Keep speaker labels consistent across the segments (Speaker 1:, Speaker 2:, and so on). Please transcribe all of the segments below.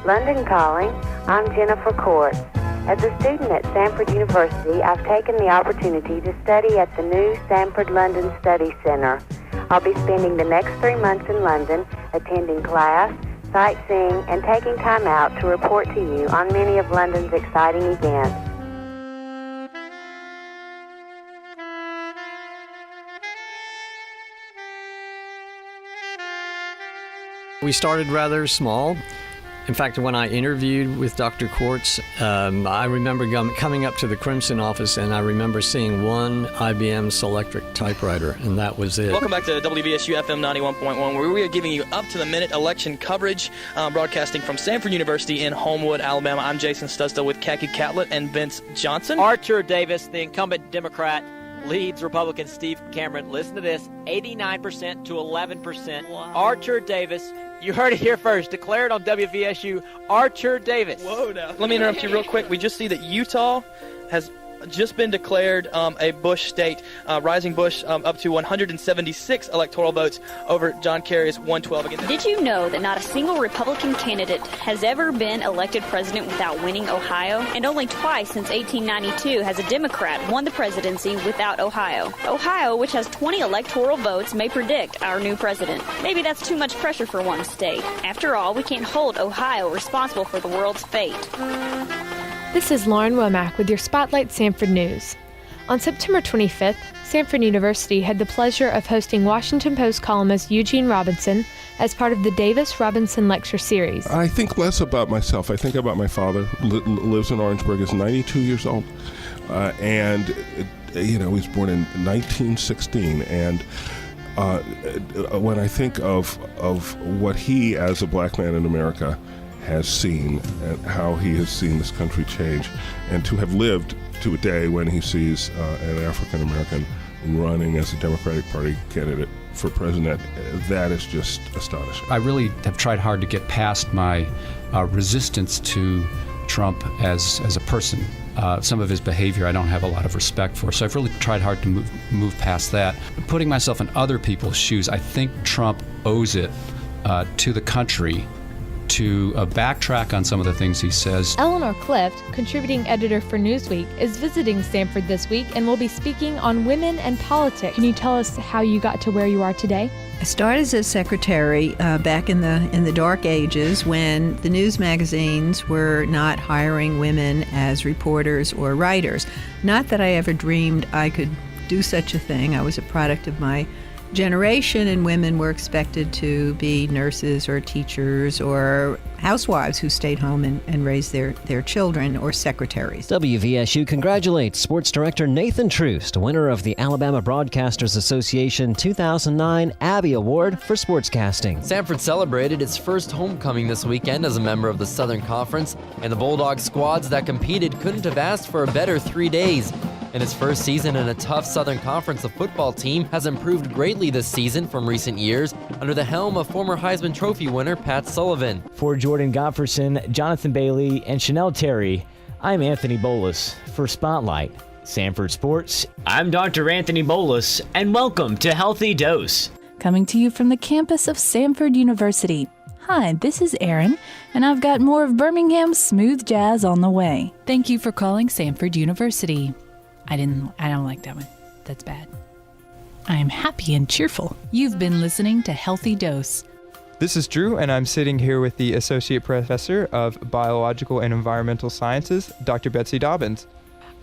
Speaker 1: London Calling, I'm Jennifer Court. As a student at Stanford University, I've taken the opportunity to study at the new Stanford London Study Center. I'll be spending the next 3 months in London, attending class, sightseeing, and taking time out to report to you on many of London's exciting events.
Speaker 2: We started rather small. In fact, when I interviewed with Dr. Quartz, I remember coming up to the Crimson office, and I remember seeing one IBM Selectric typewriter, and that was it.
Speaker 3: Welcome back to WVSU FM 91.1, where we are giving you up-to-the-minute election coverage, broadcasting from Stanford University in Homewood, Alabama. I'm Jason Studstill with Khaki Catlett and Vince Johnson.
Speaker 4: Archer Davis, the incumbent Democrat, leads Republican Steve Cameron. Listen to this, 89% to 11%. Wow. Archer Davis, you heard it here first, declared on WVSU, Archer Davis.
Speaker 3: Whoa, now. Let me interrupt you real quick. We just see that Utah has just been declared a Bush state, rising Bush up to 176 electoral votes over John Kerry's 112 against.
Speaker 5: Did you know that not a single Republican candidate has ever been elected president without winning Ohio? And only twice since 1892 has a Democrat won the presidency without Ohio. Ohio, which has 20 electoral votes, may predict our new president. Maybe that's too much pressure for one state. After all, we can't hold Ohio responsible for the world's fate.
Speaker 6: This is Lauren Womack with your Spotlight Sanford News. On September 25th, Stanford University had the pleasure of hosting Washington Post columnist Eugene Robinson as part of the Davis Robinson Lecture Series.
Speaker 7: I think less about myself. I think about my father, lives in Orangeburg, is 92 years old, and he was born in 1916, and when I think of what he, as a black man in America, has seen and how he has seen this country change, and to have lived to a day when he sees an African American running as a Democratic Party candidate for president, that is just astonishing.
Speaker 8: I really have tried hard to get past my resistance to Trump as a person. Some of his behavior I don't have a lot of respect for, so I've really tried hard to move past that. Putting myself in other people's shoes, I think Trump owes it to the country to backtrack on some of the things he says.
Speaker 6: Eleanor Clift, contributing editor for Newsweek, is visiting Stanford this week and will be speaking on women and politics. Can you tell us how you got to where you are today?
Speaker 9: I started as a secretary back in the dark ages when the news magazines were not hiring women as reporters or writers. Not that I ever dreamed I could do such a thing. I was a product of my generation, and women were expected to be nurses or teachers or housewives who stayed home and raised their children, or secretaries.
Speaker 10: WVSU congratulates sports director Nathan Troost, winner of the Alabama Broadcasters Association 2009 Abby Award for sportscasting.
Speaker 11: Stanford celebrated its first homecoming this weekend as a member of the Southern Conference, and the Bulldog squads that competed couldn't have asked for a better 3 days. In its first season in a tough Southern Conference, the football team has improved greatly this season from recent years under the helm of former Heisman Trophy winner Pat Sullivan.
Speaker 12: For Jordan Gottfredson, Jonathan Bailey, and Chanel Terry, I'm Anthony Bolus for Spotlight, Sanford Sports. I'm Dr. Anthony Bolus, and welcome to Healthy Dose.
Speaker 13: Coming to you from the campus of Stanford University. Hi, this is Erin, and I've got more of Birmingham's smooth jazz on the way.
Speaker 14: Thank you for calling Stanford University. I don't like that one. That's bad. I am happy and cheerful. You've been listening to Healthy Dose.
Speaker 15: This is Drew, and I'm sitting here with the Associate Professor of Biological and Environmental Sciences, Dr. Betsy Dobbins.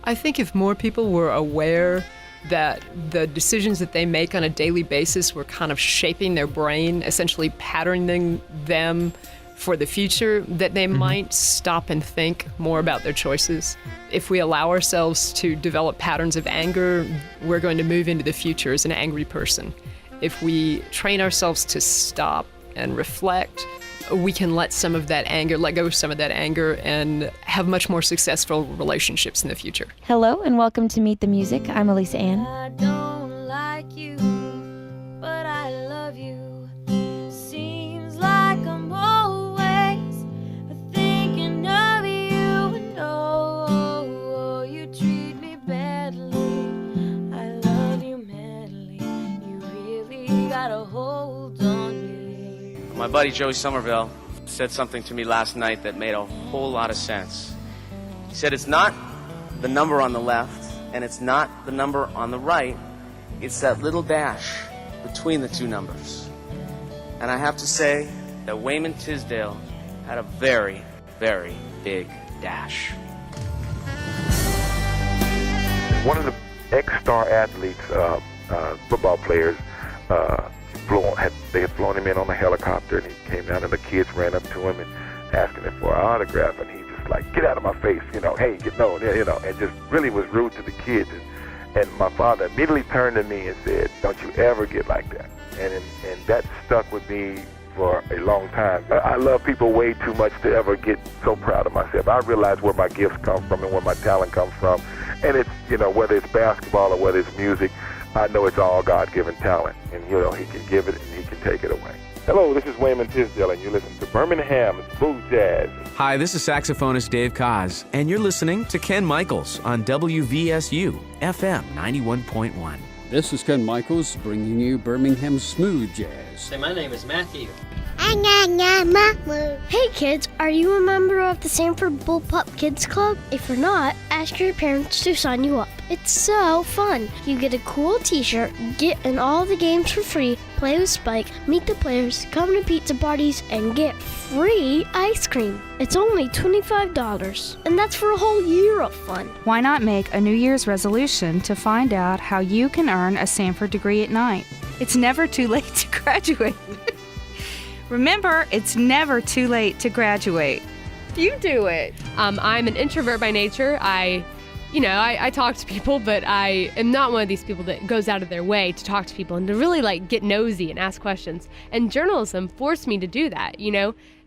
Speaker 16: I think if more people were aware that the decisions that they make on a daily basis were kind of shaping their brain, essentially patterning them for the future, that they might stop and think more about their choices. If we allow ourselves to develop patterns of anger, we're going to move into the future as an angry person. If we train ourselves to stop and reflect, we can let go of some of that anger and have much more successful relationships in the future.
Speaker 17: Hello and welcome to Meet the Music. I'm Elisa Ann.
Speaker 18: I don't like you, but I love you. Seems like I'm always thinking of you, and oh, you treat me badly. I love you madly. You really got a hold on me.
Speaker 19: My buddy Joey Somerville said something to me last night that made a whole lot of sense. He said it's not the number on the left and it's not the number on the right, it's that little dash between the two numbers. And I have to say that Wayman Tisdale had a very, very big dash.
Speaker 20: One of the ex-star athletes, football players, they had flown him in on a helicopter, and he came down, and the kids ran up to him and asking him for an autograph, and he just like, get out of my face, hey, and just really was rude to the kids. And my father immediately turned to me and said, don't you ever get like that. And that stuck with me for a long time. I love people way too much to ever get so proud of myself. I realize where my gifts come from and where my talent comes from. And it's, whether it's basketball or whether it's music, I know it's all God-given talent. And, he can give it and he can take it away. Hello, this is Wayman Tisdale, and you listen to Birmingham Smooth Jazz.
Speaker 21: Hi, this is saxophonist Dave Kaz, and you're listening to Ken Michaels on WVSU FM 91.1.
Speaker 22: This is Ken Michaels bringing you Birmingham Smooth Jazz.
Speaker 23: Say, my name is Matthew.
Speaker 24: Hey kids, are you a member of the Sanford Bullpup Kids Club? If you're not, ask your parents to sign you up. It's so fun. You get a cool t-shirt, get in all the games for free, play with Spike, meet the players, come to pizza parties, and get free ice cream. It's only $25, and that's for a whole year of fun.
Speaker 25: Why not make a New Year's resolution to find out how you can earn a Sanford degree at night? It's never too late to graduate. Remember, it's never too late to graduate.
Speaker 26: You do it. I'm an introvert by nature. I talk to people, but I am not one of these people that goes out of their way to talk to people and to really get nosy and ask questions. And journalism forced me to do that,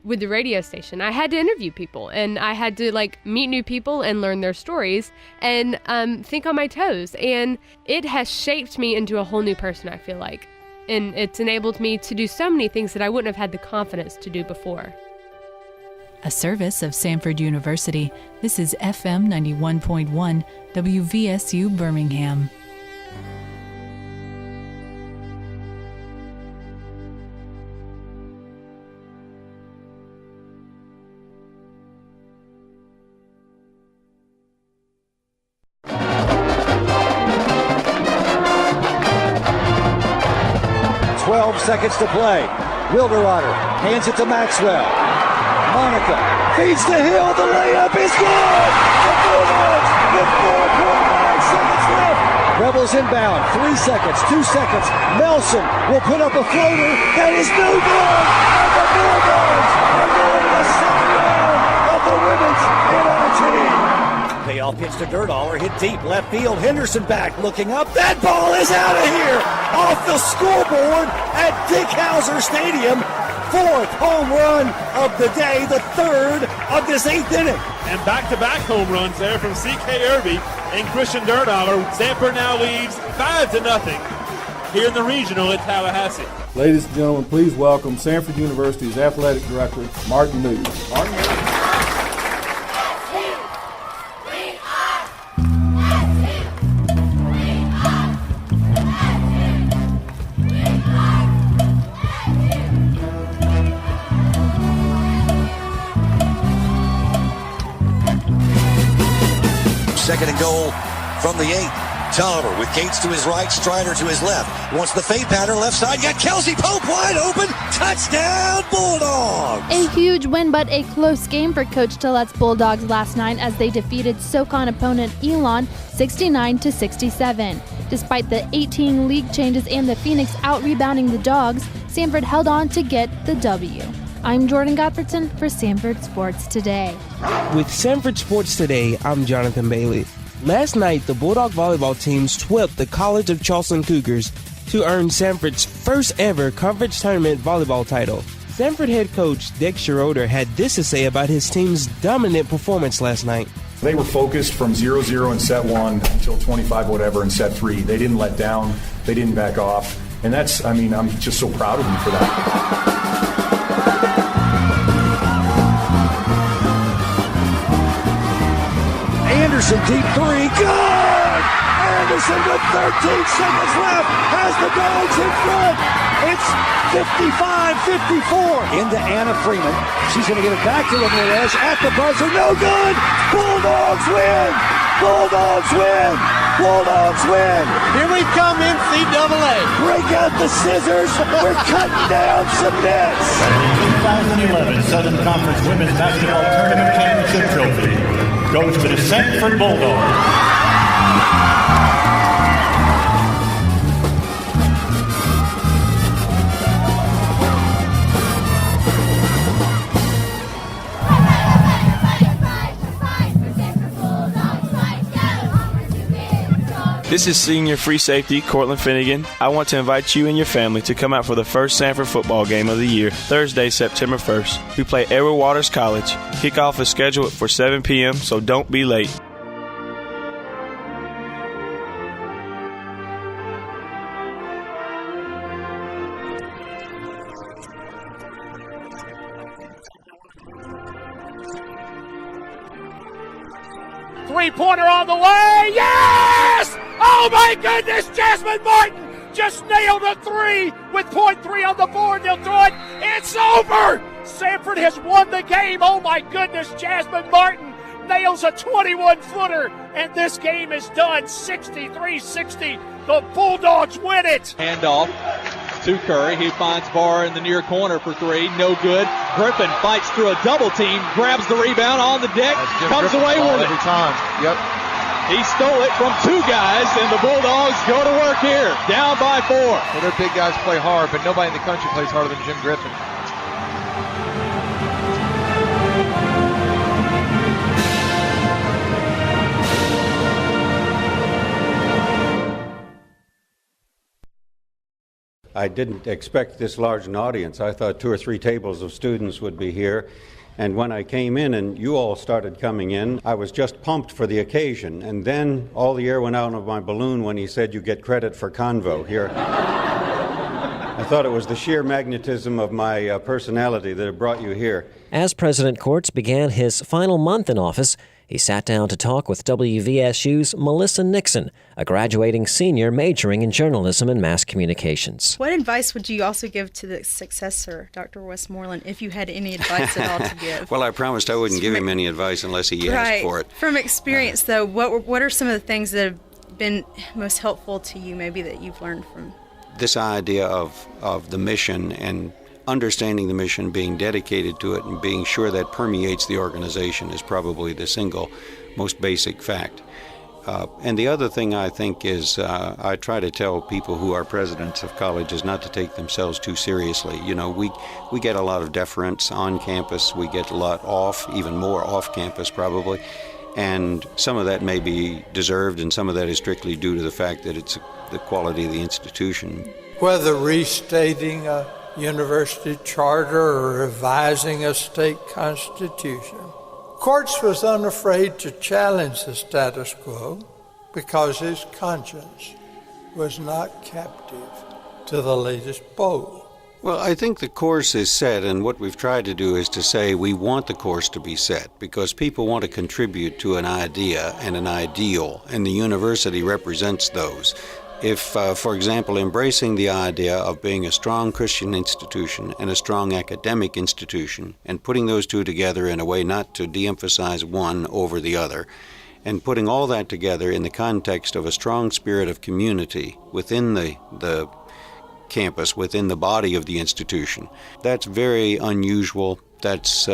Speaker 26: with the radio station. I had to interview people, and I had to meet new people and learn their stories and think on my toes. And it has shaped me into a whole new person, I feel like. And it's enabled me to do so many things that I wouldn't have had the confidence to do before.
Speaker 13: A service of Sanford University. This is FM 91.1 WVSU Birmingham.
Speaker 27: Seconds to play. Wilderwater hands it to Maxwell. Monica feeds to Hill. The layup is good. The Bulldogs with 4.9 seconds left. Rebels inbound. 3 seconds. 2 seconds. Nelson will put up a floater that is no good. And the Bulldogs are going to the second round of the women's NIT. Payoff pitch to Gerdaller, hit deep, left field. Henderson back, looking up. That ball is out of here, off the scoreboard at Dick Hauser Stadium. 4th home run of the day, the 3rd of this 8th inning.
Speaker 28: And back-to-back home runs there from C.K. Irby and Christian Gerdaller. Sanford now leads 5-0 here in the regional at Tallahassee.
Speaker 29: Ladies and gentlemen, please welcome Sanford University's athletic director, Martin News. Martin.
Speaker 30: Second and goal from the 8. Tolliver with Gates to his right, Strider to his left. Wants the fade pattern left side. Got Kelsey Pope wide open. Touchdown, Bulldogs!
Speaker 31: A huge win, but a close game for Coach Tillet's Bulldogs last night as they defeated SoCon opponent Elon 69-67. Despite the 18 league changes and the Phoenix out-rebounding the Dogs, Sanford held on to get the W. I'm Jordan Gottfredson for Sanford Sports Today.
Speaker 32: With Sanford Sports Today, I'm Jonathan Bailey. Last night, the Bulldog volleyball team swept the College of Charleston Cougars to earn Sanford's first ever conference tournament volleyball title. Sanford head coach Dick Schroeder had this to say about his team's dominant performance last night.
Speaker 33: They were focused from 0-0 in set 1 until 25 whatever in set 3. They didn't let down. They didn't back off. And I'm just so proud of them for that. Anderson deep 3, good! Anderson
Speaker 27: Wilson with 13 seconds left has the Dogs in front. It's 55-54. Into Anna Freeman. She's going to get it back to Ramirez at the buzzer. No good. Bulldogs win. Bulldogs win. Bulldogs win.
Speaker 1: Here we come, NCAA.
Speaker 27: Break out the scissors. We're cutting down some nets.
Speaker 28: The 2011 Southern Conference Women's Basketball Tournament Championship Trophy goes to the Sanford Bulldogs.
Speaker 2: This is Senior Free Safety Cortland Finnegan. I want to invite you and your family to come out for the first Sanford football game of the year, Thursday, September 1st. We play Edward Waters College. Kickoff is scheduled for 7 p.m., so don't be late.
Speaker 28: Three-pointer on the way. Yes! Oh, my goodness! Jasmine Martin just nailed a three with .3 on the board. They'll throw it. It's over! Sanford has won the game. Oh, my goodness. Jasmine Martin nails a 21-footer, and this game is done 63-60. The Bulldogs win it.
Speaker 3: Handoff to Curry. He finds Barr in the near corner for three. No good. Griffin fights through a double team, grabs the rebound on the deck, comes away with it.
Speaker 1: Every time. Yep.
Speaker 3: He stole it from two guys, and the Bulldogs go to work here, down by 4.
Speaker 1: Well, their big guys play hard, but nobody in the country plays harder than Jim Griffin.
Speaker 4: I didn't expect this large an audience. I thought 2 or 3 tables of students would be here. And when I came in and you all started coming in, I was just pumped for the occasion. And then all the air went out of my balloon when he said you get credit for convo here. I thought it was the sheer magnetism of my personality that had brought you here.
Speaker 5: As President Courts began his final month in office, he sat down to talk with WVSU's Melissa Nixon, a graduating senior majoring in journalism and mass communications.
Speaker 6: What advice would you also give to the successor, Dr. Westmoreland, if you had any advice at all to give?
Speaker 4: Well, I promised I wouldn't give him any advice unless he asked for it.
Speaker 6: From experience, though, what are some of the things that have been most helpful to you, maybe, that you've learned from?
Speaker 4: This idea of the mission and understanding the mission, being dedicated to it, and being sure that permeates the organization is probably the single most basic fact. And the other thing I think is I try to tell people who are presidents of colleges not to take themselves too seriously. You know, we get a lot of deference on campus. We get a lot off, even more off campus probably. And some of that may be deserved, and some of that is strictly due to the fact that it's the quality of the institution.
Speaker 7: Whether restating a university charter or revising a state constitution, Courts was unafraid to challenge the status quo because his conscience was not captive to the latest poll.
Speaker 4: Well, I think the course is set, and what we've tried to do is to say we want the course to be set because people want to contribute to an idea and an ideal, and the university represents those. If, for example, embracing the idea of being a strong Christian institution and a strong academic institution, and putting those two together in a way not to de-emphasize one over the other, and putting all that together in the context of a strong spirit of community within the campus, within the body of the institution, that's very unusual. That's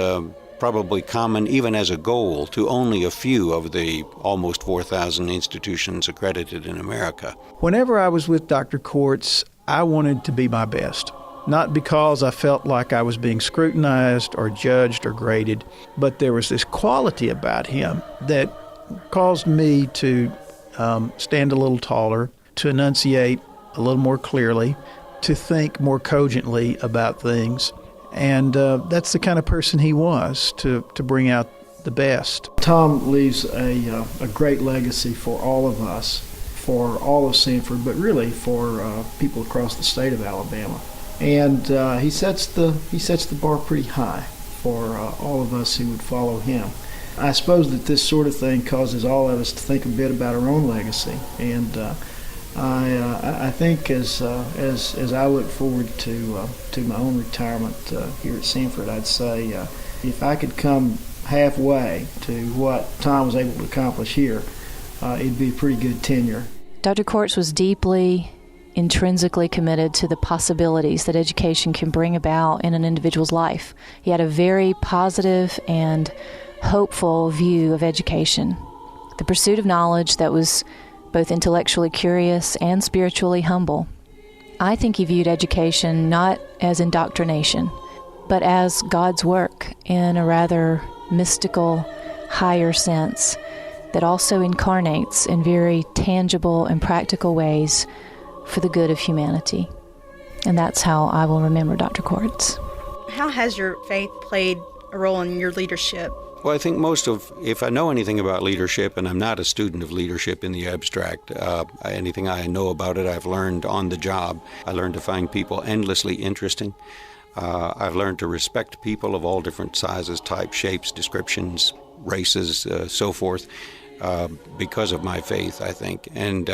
Speaker 4: probably common even as a goal to only a few of the almost 4,000 institutions accredited in America.
Speaker 8: Whenever I was with Dr. Courts, I wanted to be my best. Not because I felt like I was being scrutinized or judged or graded, but there was this quality about him that caused me to stand a little taller, to enunciate a little more clearly, to think more cogently about things. And that's the kind of person he was, to bring out the best.
Speaker 9: Tom leaves a great legacy for all of us, for all of Sanford, but really for people across the state of Alabama. And he sets the bar pretty high for all of us who would follow him. I suppose that this sort of thing causes all of us to think a bit about our own legacy, and I think as I look forward to my own retirement here at Sanford, I'd say if I could come halfway to what Tom was able to accomplish here, it'd be a pretty good tenure.
Speaker 13: Dr. Courts was deeply, intrinsically committed to the possibilities that education can bring about in an individual's life. He had a very positive and hopeful view of education, the pursuit of knowledge that was both intellectually curious and spiritually humble. I think he viewed education not as indoctrination, but as God's work in a rather mystical, higher sense that also incarnates in very tangible and practical ways for the good of humanity. And that's how I will remember Dr. Courts.
Speaker 6: How has your faith played a role in your leadership?
Speaker 4: Well, I think if I know anything about leadership, and I'm not a student of leadership in the abstract, anything I know about it I've learned on the job. I learned to find people endlessly interesting. I've learned to respect people of all different sizes, types, shapes, descriptions, races, so forth, because of my faith, I think. And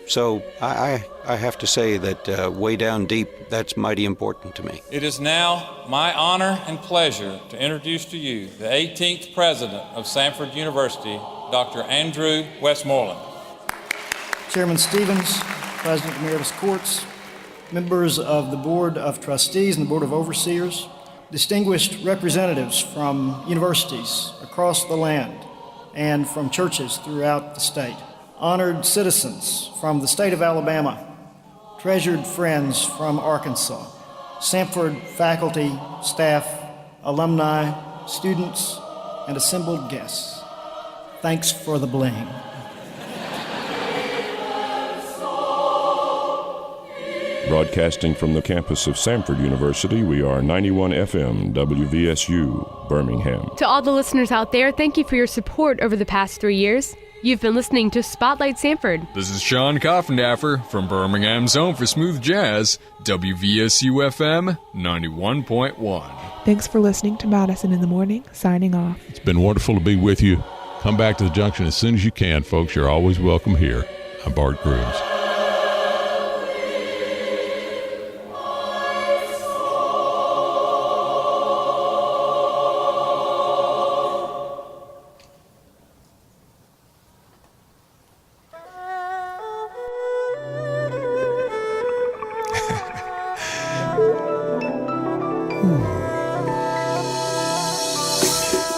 Speaker 4: so I have to say that way down deep, that's mighty important to me.
Speaker 10: It is now my honor and pleasure to introduce to you the 18th president of Samford University, Dr. Andrew Westmoreland.
Speaker 9: Chairman Stevens, President Emeritus Courts, members of the Board of Trustees and the Board of Overseers, distinguished representatives from universities across the land and from churches throughout the state, honored citizens from the state of Alabama, treasured friends from Arkansas, Samford faculty, staff, alumni, students, and assembled guests. Thanks for the bling.
Speaker 11: Broadcasting from the campus of Samford University, we are 91 FM WVSU, Birmingham.
Speaker 26: To all the listeners out there, thank you for your support over the past 3 years. You've been listening to Spotlight Samford.
Speaker 12: This is Sean Coffendaffer from Birmingham's Home for Smooth Jazz, WVSU FM 91.1.
Speaker 14: Thanks for listening to Madison in the Morning, signing off.
Speaker 15: It's been wonderful to be with you. Come back to the Junction as soon as you can, folks. You're always welcome here. I'm Bart Grooms.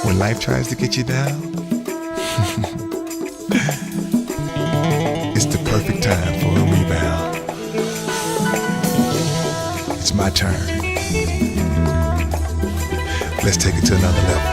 Speaker 16: When life tries to get you down, it's the perfect time for a rebound. It's my turn. Let's take it to another level.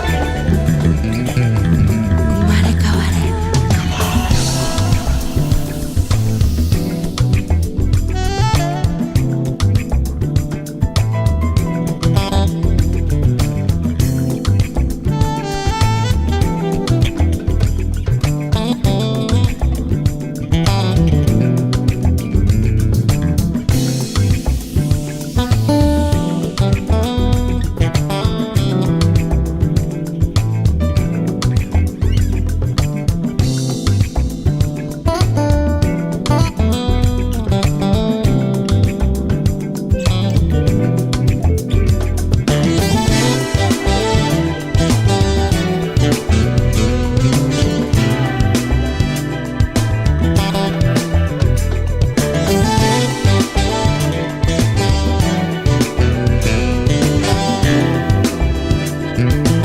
Speaker 16: Mm-hmm.